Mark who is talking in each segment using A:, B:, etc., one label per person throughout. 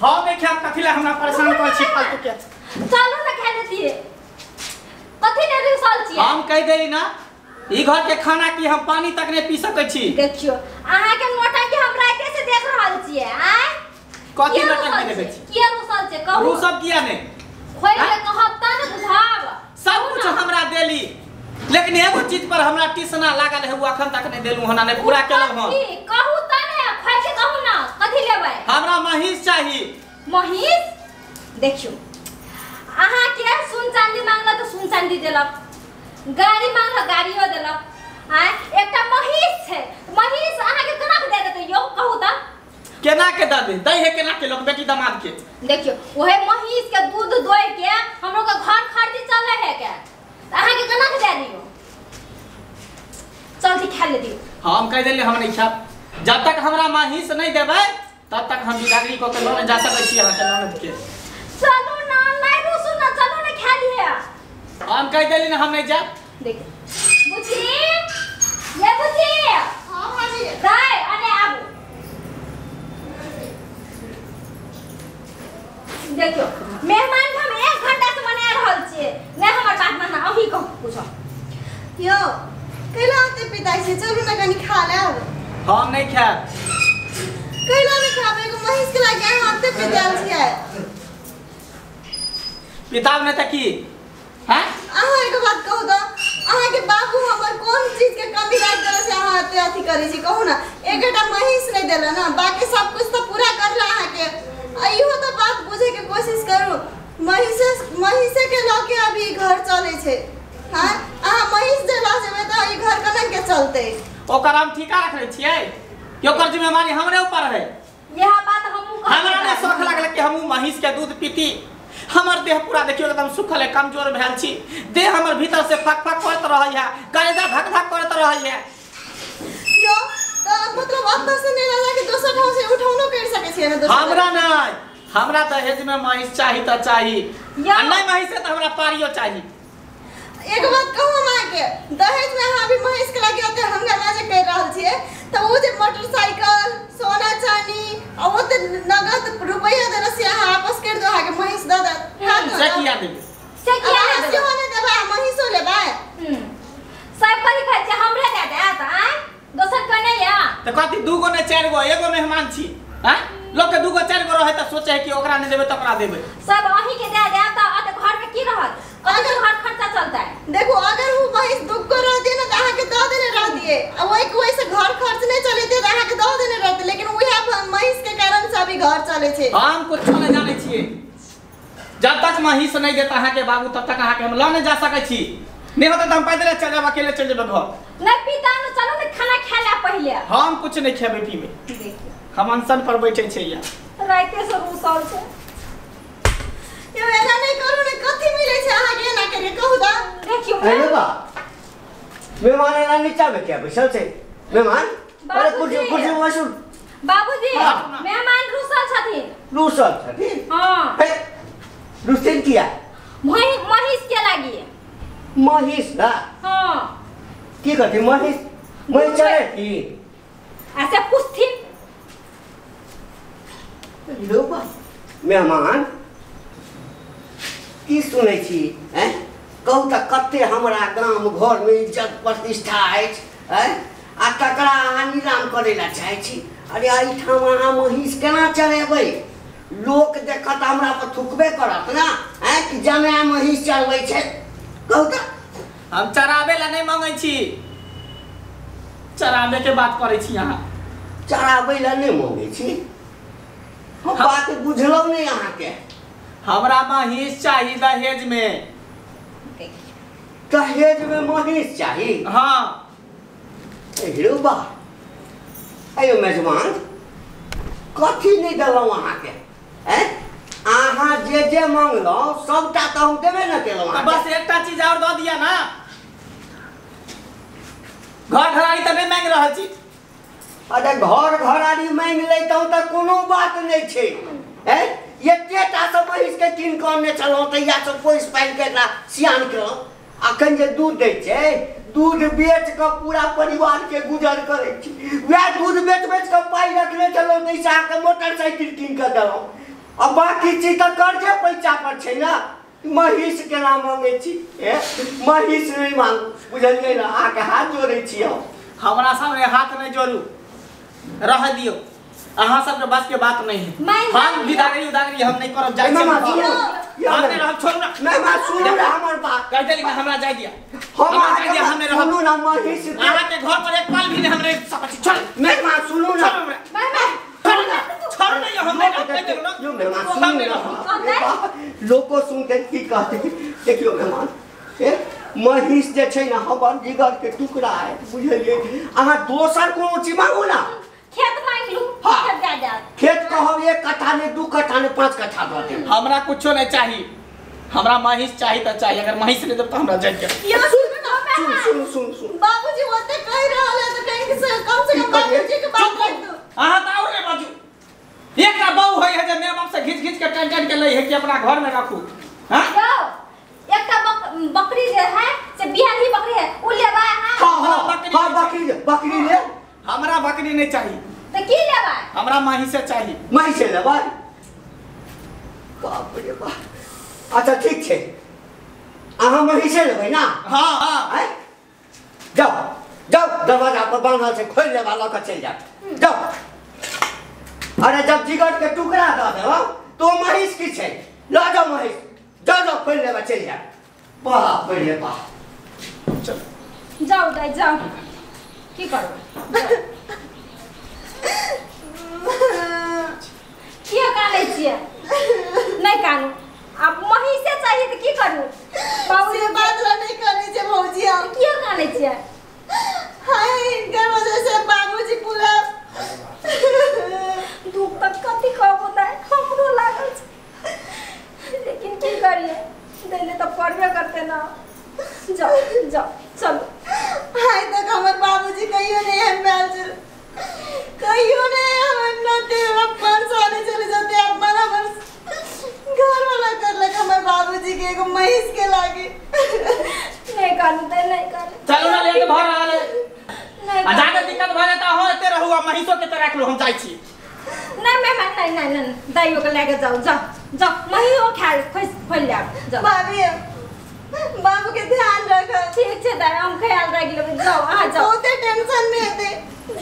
A: हां मैं खाब कथि ला हमरा परेशान कर छी फालतू के
B: चलू ना खा लेती है कथि ने रिसल छी
A: हम कह देली ना ई घर के खाना की हम पानी तक नहीं पी सकै छी
B: देखियो अहाँ के मोटा के हम राते से देख रहल छी आय
A: कथि नाटक में देखे छी
B: किया रुसल छे कहू
A: सब किया ने
B: खोइ के कहब त न बुझाब
A: सब कुछ हमरा देली लेकिन एगो चीज पर हमरा टिसना लागल है वो अखन तक नहीं देलु हना नहीं पूरा केलौ हम
B: कहू त ने खोइ के कहू ना कथि लेबै
A: हमरा महिष चाहिए
B: महिष देखियो अहाँ के सुन चांदी मांगला तो सुन चांदी देलक गाड़ी मांगला गाड़ियो देलक आय एकटा महिष छै महिष अहाँ के केना के दे देतै यो कहू त
A: केना के दे दे है केना के लोग बेटी दामाद के
B: देखियो ओहे महिष के दूध दोइ के हमरो के घर खर्च चले है के अहाँ के केना के दे दियो जल्दी खा ले दियो
A: हम कह देली हम नहीं खाब जब तक हमरा महिष नहीं देबै तब तक हम बिदागरी को के लोन जा सकै छी अहाँ के ननद के
B: चलो ना नहीं रुसु ना चलो ना खा लिए
A: हम कह देली ना हम नहीं जा
B: देख बुची ये बुची हां भाभी दाई अने आबू देखियो मेहमान हम 1 घंटा से मना रहल छिए नै हमर बात मानना अभी कह पूछो
C: यो कैला आते पिताई से चलू ना कनी खा लेब
A: हम नहीं खाब
C: कैला नहीं खाबे को महिष के लागे हाथे पे देल छिए
A: पिताब ने त की हैं
C: अहाँ एक बात कहू त अहाँ के बाबू हमर कोन चीज के कमी राख देला से अहाँ एते अथि करै छी कहू ना एकटा महिष नहीं देला ना बाकी सब कुछ तो पूरा करला अहाँ के अइहो तो बात बुझे के कोशिश करू महिष के लके अभी घर चले छे हां अहाँ महिष देला से त ई घर कना के चलते
A: ओकर हम ठिका रखले छियै कि ओकर जिम्मेवारी हमरे ऊपर है
B: यह बात हमहु
A: हमरा ने शौक लागल कि हमहु महिष के दूध पीती हमर देह पूरा देखियो एकदम सुखल है कमजोर भेल छी देह हमर भीतर से फक फक करत रहै है कलेजा धक धक करत रहै है
C: यो त मतलब अंदर से नहीं लगा कि दोसर ठाव से उठौनो कर सके छी ना दोसर
A: हमरा नहीं हमरा दहेज में महिष चाही त चाही नहीं महिष से त हमरा पारियो चाही
C: एक बात कहू मां के दहेज में हां भी महिष के लागे ओते हमरा लाजे कह रहल छिए त वो जे मोटरसाइकिल सोना चांदी और वो त नगद रुपया देला से अहाँ वापस कर दो आगे महिष द द
A: से किया देबे
C: से होने देबा महिषो लेबा
B: सब करी खाइ छै हमरे दे दे त आ दोसर के नहीं या
A: त कथि दू गो ने चार गो एगो मेहमान छी हैं लोग के दू गो चार गो रहे त सोचे है कि ओकरा नहीं देबे त ओकरा देबे
B: सब अही के दे दे त अत घर में की रहत अगर घर खर्चा चलता है
C: देखो अगर वो महिष दुगो रह दे ना त अहाँ के द देने रह दिए अब वही से घर खर्च नहीं चले थे त अहाँ के द देने रहते लेकिन वही महिष के कारण से अभी घर चले छे
A: हम कुछ नहीं जाने छिए जब तक महिष नहीं देता है के बाबू तब तक अहाँ के हम ल नहीं जा सकै छी नहीं होता त हम पैदल चल जाब अकेले चल जाब घर
B: नहीं पिता न चलो न खाना खा ले पहले
A: हम कुछ नहीं खेबे पीबे
B: देखियो
A: हम अनशन पर बैठे छे या
B: राते से रुसल छे
C: ये एना नहीं करू ने कथि मिले छे अहाँ के ना करे कहू द
B: देखियो
D: अरे बा मेहमान ना नीचा में क्या बैठल छे मेहमान अरे कुर्सी में बैठू
B: बाबूजी मेहमान रुसल छथिन
D: रूसल छथिन
B: हां
D: हे रुसल किया
B: महिष के लागी
D: महिष ना
B: हां
D: की करती महिष महिष चले की
B: ऐसे पूछथिन
D: लो बा मेहमान की सुनै छी हैं कहू त कते हमरा गाम घर में इज्जत प्रतिष्ठा अछि हैं आ तकरा अहाँ नीलाम करे ला चाहे छी अरे आई ठाम अहाँ महिष केना चढ़ेबै लोक देखत हमरा पर थुकबे करत ना हैं कि जमे महिष चढ़बै छै कहू त
A: हम चराबे ला नहीं मांगे छी चराबे के बात करे छी अहाँ
D: चराबै ला नहीं मांगे छी हम बात बुझलौ नहीं अहाँ के
A: हमरा महिष चाहिए दहेज में
D: दहेज में महिष चाहिए
A: हां
D: हिरो बा अयो मेजबान कथी नहीं देलौ अहाँ के हैं अहाँ जे मांगलो सबटा त हम देबे न केलौ
A: तो बस एकटा चीज और दे दिया ना घर घराड़ी त नहीं मांग रहल छी
D: अरे घर घराड़ी मांग लेतौ त कोनो बात नहीं छै हैं एतेटा सब महिष के किन काने चलो तैया सब पोइस पाइन के एकरा सियान केलौ अखन जे दूध दै छै दूध बेच के पूरा परिवार के गुजर करे छी वह दूध बेच के पाई रखले चलो तैसा के मोटरसाइकिल किन के देलौ अब बाकी चीज तो कर्जे पैसा पर छै ना। महिष के नाम मांगे छी महिष नहीं मांग बुझलिए ना आके हाथ जोड़े छी
A: हमरा सामने हाथ नहीं जोड़ू रह दियो अहाँ सब के बस के बात नहीं है हम विदागरी उदागरी हम नहीं करब जाय
D: मामा
A: हम नहीं रहब छोड़ ना
D: नहीं मां सुनो रे हमर बात
A: कह देली हमरा जाय दिया
D: हम
A: जाय दिया हम नहीं रहब
D: सुनो ना महिष
A: अहाँ के घर पर एक पल भी नहीं हमरे सब चल
D: नहीं मां सुनो ना
A: छोड़ नहीं हम नहीं कह देलो ना
D: यो मेहमान सुन लोग को सुन के की कहते देखियो मेहमान महिष जे छै ना हमर जिगर के टुकड़ा है बुझलिए अहाँ दोसर कोनो चीज मांगू ना
B: खेत मांग लू खेत दे दे
D: खेत कहब 1 कट्ठा ने 2 कट्ठा ने 5 कट्ठा दे दे
A: हमरा कुछो नहीं चाहिए हमरा महिष चाहिए तो चाहिए अगर महिष नहीं देब तो हमरा जाय के
C: ये सुन बाबूजी ओते कह रहल है तो कहीं से कम बाबूजी के बात कर दो
A: अहाँ त और ने बाजू एकटा बहू है जे माय बाप से घिच के टेंशन के लई है कि अपना घर में रखू हां
B: एकटा बकरी जे है से बिहानी बकरी है उ लेबा
D: हां बकरी ले
A: हमरा बकरी नहीं चाहिए
B: तो की लेबा
A: हमरा महिष चाहिए
D: महिष लेबा बाप रे बाप अच्छा ठीक छै अहाँ महिष लेबै ना
A: हां
D: जाओ दरवाजा पर बांधल छै खोल लेबा ल के चल जाओ अरे जब जिगर के टुकड़ा द देबो तो महिष की छै ल जाओ महिष जाओ खोल लेबा चल जा बाप रे बाप
A: चल
B: जाओ दाई जाओ की करू किया काने छिए नहीं कानू आप महिष से चाहिए तो की करू
C: बाबू ये बात नहीं करनी छै भौजी हम
B: किया काने छिए
C: हाय इनकर वजह से बाबूजी पूरा
B: दुख तक कथी कहबो दाई हमरो लागल छै लेकिन की करिए देले तो पड़बे करते ना जाओ चलो
C: हाय तक हमर बाबूजी कहियो नहीं हम बैल कहियो नहीं हम नते अपन सारे चले जाते अपन हमर घर वाला कर ले हमर बाबूजी के एगो महिष के लागे
B: नहीं कानू दे नहीं कानू
A: चलो ना लेके भर आ ले
B: नहीं
A: आ जाके दिक्कत भ जाता हो एते रहुआ महिषो के तरह रख लो हम जाय छी
B: नहीं मैं नहीं दाइयो के लेके जाओ महिषो खाए खोल ले जाओ
C: भाभी बाबू के ध्यान रख
B: ठीक है दाई हम ख्याल रख लेबे जाओ आ जाओ
C: बहुते टेंशन में हेते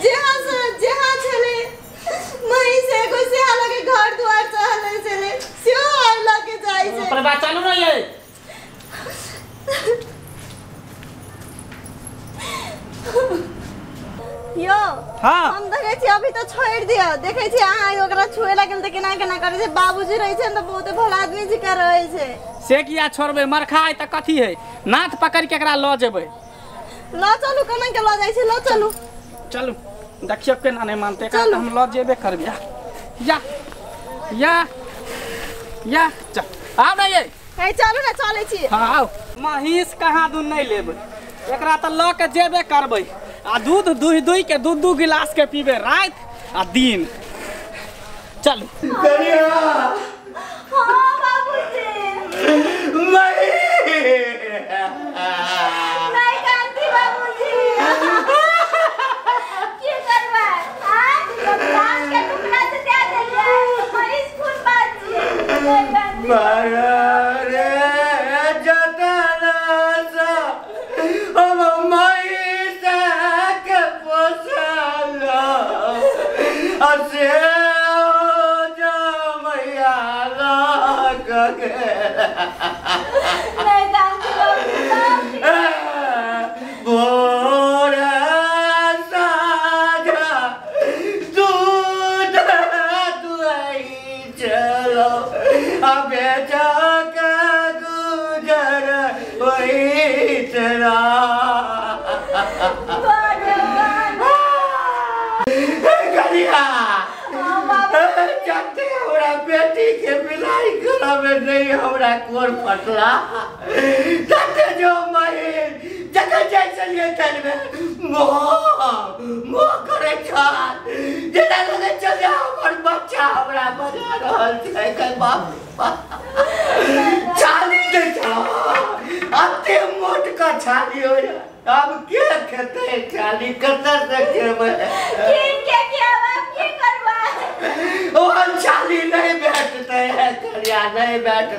C: जहां छले मही से को से लगे घर द्वार चले चले सियो आर लगे जाई छै
A: पर बात चालू ना ये
C: यो
A: हां
C: हम देखे छी अभी तो छोड़ दियो देखे छी अहाँ ओकरा छुए लागल त केना केना करे छै बाबूजी रहै छै त बहुते भला आदमी जी कर रहै छै
A: से किया छोड़बे मरखा है त कथी है नाथ पकड़ के एकरा ल जेबै
C: ल चलू केना के ल जाई छै ल चलू
A: चलू देखियो केना नहीं मानते का हम ल जेबे करबे या चल आब ना ये
C: ए चलू ना चले छी
A: हां आओ महिष कहाँ दूध नहीं लेबै एकरा त ल के जेबे करबै आ दूध दुही के दू गिलास के पीबे रात आ दिन चलू
D: करिया
B: हां बाबूजी नहीं कांती बाबूजी की करबा हां भगवान के टुकड़ा से दे देलिए महिष फूल बाजी नहीं कांती
D: मारे जतना सा हम महिष के पोसला असे जा मैया लाग
B: नहीं कांती बाबूजी
D: बोरा साजा दूध दुआई चलो अबे जाके गुजर वही तेरा करिया जाते हमरा बेटी के बिलाई करावे नहीं हमरा कोर पटला जाते जो मैं जगह जाय चलिए तलबे मोह करे छाल जेना लगे चले हमर बच्चा हमरा बना रहल छै के बाप चाली दे छा अते मोट का छाली हो अब के खेते छाली कतर से खेबे
B: के बाप की करबा
D: ओ छाली नहीं बैठते आ नहीं बैठते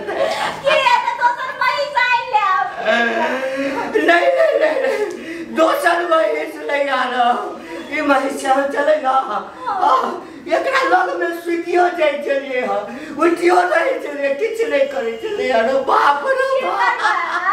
B: की है तो सर महिष आई ले आओ
D: नहीं नहीं नहीं दोसर महिष नहीं आ रहा ये महिष चलेगा एकरा लग में सुतियो जाइ छलिए उठियो नहीं छलिए किछ नहीं करे छलिए अरे बाप रे बाप